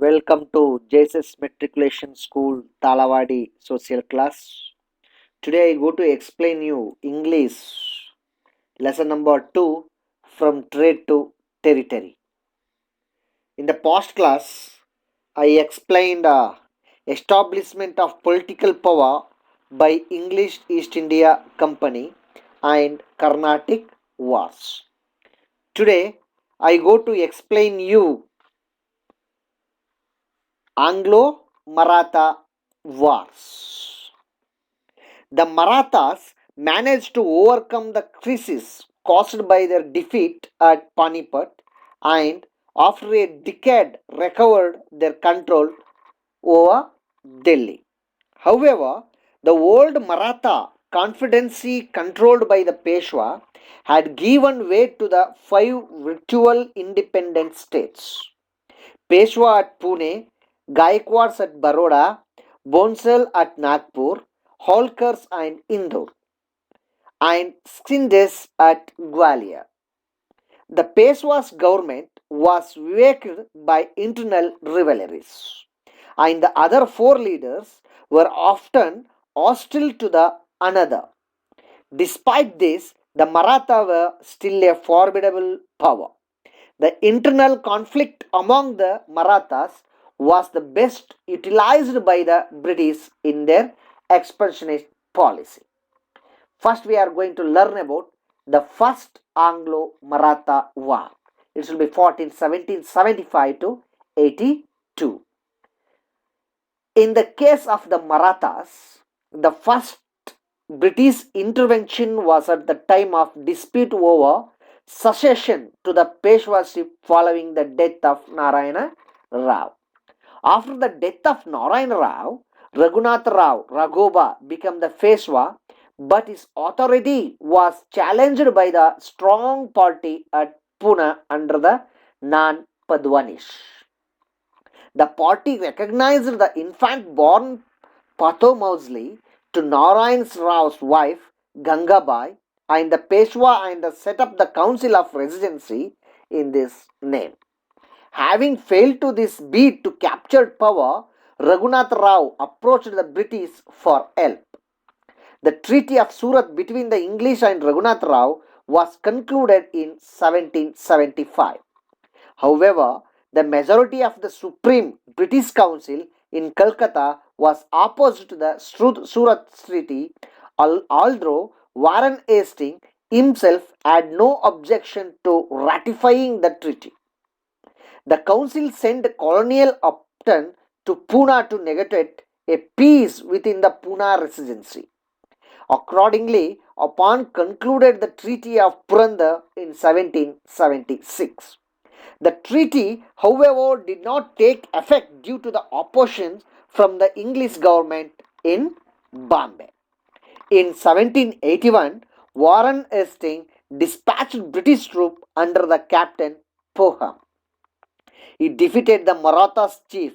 Welcome to JSS Matriculation School Talawadi Social Class. Today I go to explain you English lesson number 2 from trade to territory. In the past class, I explained establishment of political power by English East India Company and Carnatic Wars. Today I go to explain you Anglo-Maratha Wars. The Marathas managed to overcome the crisis caused by their defeat at Panipat and after a decade recovered their control over Delhi. However, the old Maratha confederacy controlled by the Peshwa had given way to the five virtual independent states. Peshwa at Pune, Gaikwads at Baroda, Bonsal at Nagpur, Holkars and Indore, and Sindhs at Gwalior. The Peshwa's government was wrecked by internal rivalries, and the other four leaders were often hostile to the another. Despite this, the Maratha were still a formidable power. The internal conflict among the Marathas was the best utilized by the British in their expansionist policy. First, we are going to learn about the first Anglo-Maratha War. It will be fought in 1775 to 82. In the case of the Marathas, the first British intervention was at the time of dispute over succession to the Peshwaship following the death of Narayana Rao. After the death of Narayana Rao, Raghunath Rao Raghoba became the Peshwa, but his authority was challenged by the strong party at Pune under the Nan Padwanish. The party recognized the infant born Patho Mausley to Narayan Rao's wife Gangabai and the Peshwa and set up the Council of Residency in this name. Having failed to this bid to capture power, Raghunath Rao approached the British for help. The Treaty of Surat between the English and Raghunath Rao was concluded in 1775. However, the majority of the Supreme British Council in Calcutta was opposed to the Surat Treaty, although Warren Hastings himself had no objection to ratifying the treaty. The council sent Colonel Upton to Pune to negotiate a peace within the Pune Residency. Accordingly, upon concluded the Treaty of Purandar in 1776. The treaty, however, did not take effect due to the opposition from the English government in Bombay. In 1781, Warren Hastings dispatched British troops under the captain Poham. He defeated the Marathas chief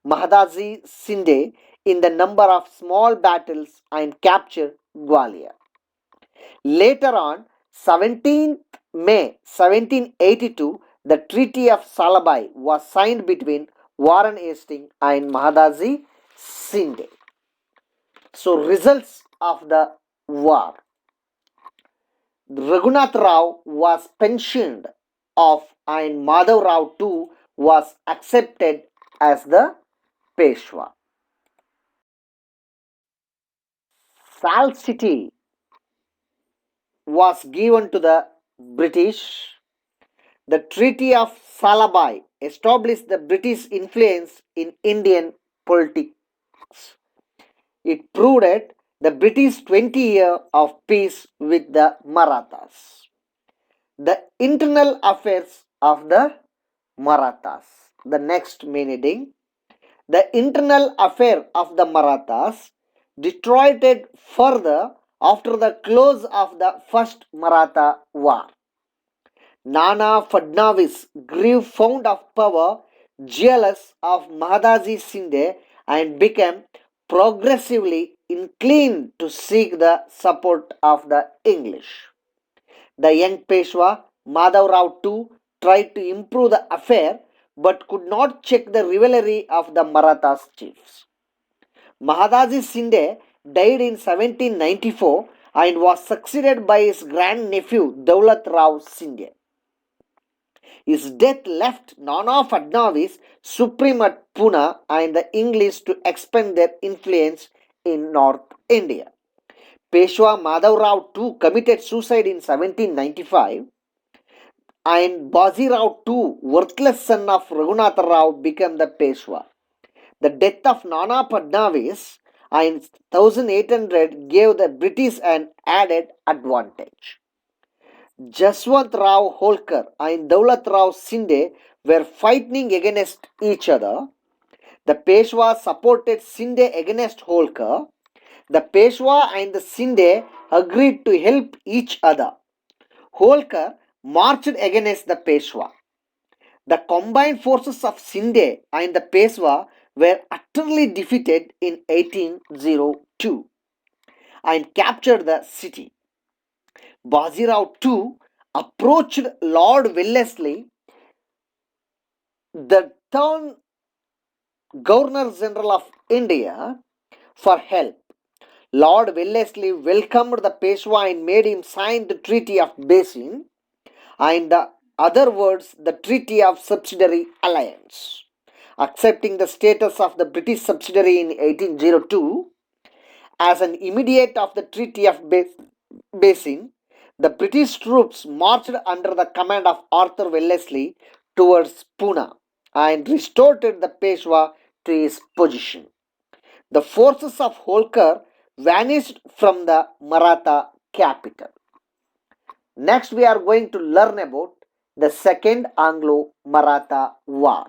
Mahadaji Shinde in the number of small battles and captured Gwalior. Later on, 17th May 1782, the Treaty of Salabai was signed between Warren Hastings and Mahadaji Shinde. So, results of the war. Raghunath Rao was pensioned off and Madhav Rao too was accepted as the Peshwa. Salt City was given to the British. The Treaty of Salabai established the British influence in Indian politics. It proved the British 20 years of peace with the Marathas. The internal affairs of the Marathas. The next main heading. The internal affair of the Marathas deteriorated further after the close of the First Maratha War. Nana Fadnavis grew fond of power, jealous of Mahadaji Shinde, and became progressively inclined to seek the support of the English. The young Peshwa, Madhav Rao too, tried to improve the affair but could not check the rivalry of the Marathas chiefs. Mahadaji Shinde died in 1794 and was succeeded by his grandnephew Daulat Rao Shinde. His death left Nana Fadnavis supreme at Pune and the English to expand their influence in North India. Peshwa Madhavrao too committed suicide in 1795 and Bazirao too, worthless son of Raghunatha Rao, became the Peshwa. The death of Nana Fadnavis in 1800 gave the British an added advantage. Jaswant Rao Holkar and Daulat Rao Shinde were fighting against each other. The Peshwa supported Shinde against Holkar. The Peshwa and the Shinde agreed to help each other. Holkar marched against the Peshwa. The combined forces of Shinde and the Peshwa were utterly defeated in 1802 and captured the city. Bazirao too approached Lord Wellesley, the then Governor General of India, for help. Lord Wellesley welcomed the Peshwa and made him sign the Treaty of Basin and the other words the Treaty of Subsidiary Alliance. Accepting the status of the British subsidiary in 1802 as an immediate of the Treaty of Basin, the British troops marched under the command of Arthur Wellesley towards Pune and restored the Peshwa to his position. The forces of Holkar vanished from the Maratha capital. Next, we are going to learn about the Second Anglo-Maratha War.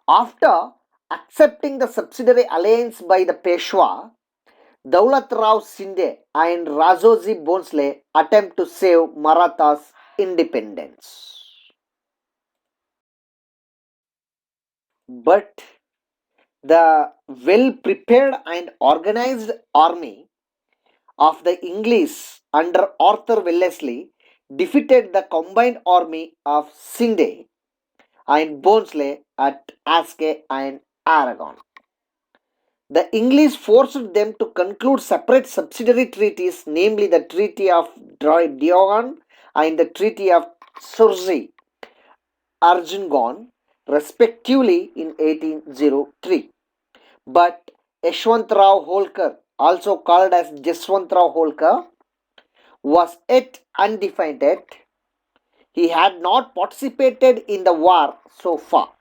After accepting the subsidiary alliance by the Peshwa, Daulat Rao Shinde and Rajoji Bhonsle attempt to save Maratha's independence. But the well prepared and organized army of the English under Arthur Wellesley defeated the combined army of Shinde and Bhonsle at Aske and Aragon. The English forced them to conclude separate subsidiary treaties, namely the Treaty of Diogan and the Treaty of Sursi Arjungon, respectively in 1803. But Yashwantrao Holkar, also called as Jaswantrao Holkar, was yet undefeated. He had not participated in the war so far.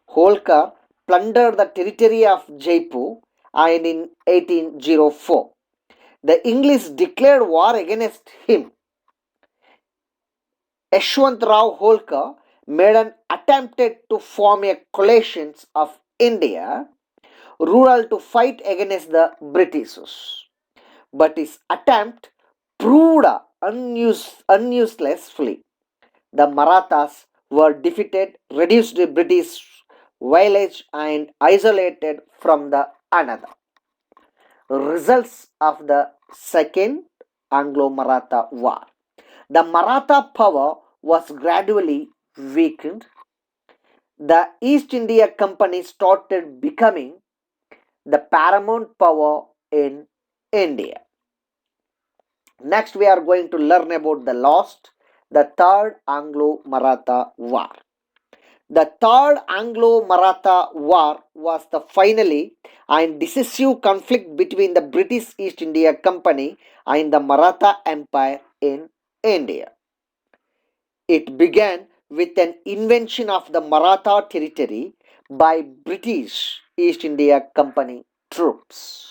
Holkar plundered the territory of Jaipur and in 1804 the English declared war against him. Yashwantrao Holkar made an attempt to form a coalition of India rural to fight against the Britishers. But his attempt proved unuselessly. The Marathas were defeated, reduced to British village and isolated from the another. Results of the Second Anglo-Maratha War. The Maratha power was gradually weakened. The East India Company started becoming the paramount power in India. Next, we are going to learn about the Third Anglo-Maratha War. The Third Anglo-Maratha War was the finally and decisive conflict between the British East India Company and the Maratha Empire in India. It began with an invasion of the Maratha territory by British East India Company troops.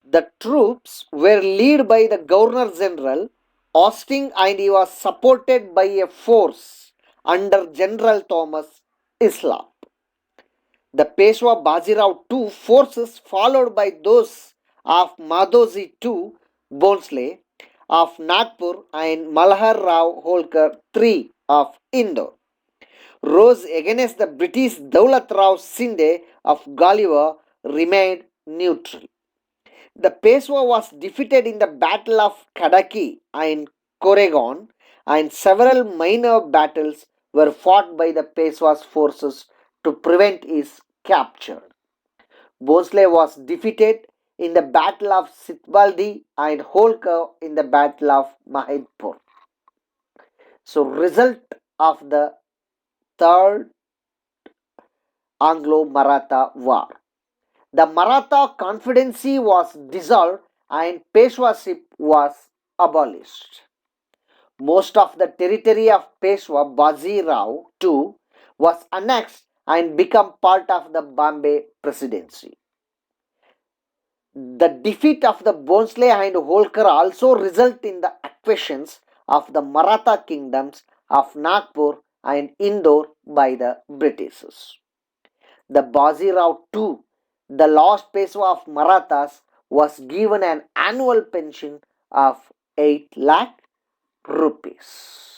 The troops were led by the Governor General Austin and he was supported by a force under General Thomas Islap. The Peshwa Bajirao II forces followed by those of Madhoji II Bhonsle of Nagpur and Malhar Rao Holkar III of Indore rose against the British. Daulat Rao Shinde of Gwalior remained neutral. The Peshwa was defeated in the Battle of Kadaki and Koregaon and several minor battles were fought by the Peshwa's forces to prevent his capture. Bhosle was defeated in the Battle of Sitbaldi and Holkar in the Battle of Mahidpur. So, result of the Third Anglo-Maratha War. The Maratha Confederacy was dissolved and Peshwaship was abolished. Most of the territory of Peshwa Bazi Rao too was annexed and become part of the Bombay Presidency. The defeat of the Bhonsle and Holkar also result in the acquisitions of the Maratha kingdoms of Nagpur and Indore by the Britishers. The Bazirao too, the last Peshwa of Marathas, was given an annual pension of 8 lakh rupees.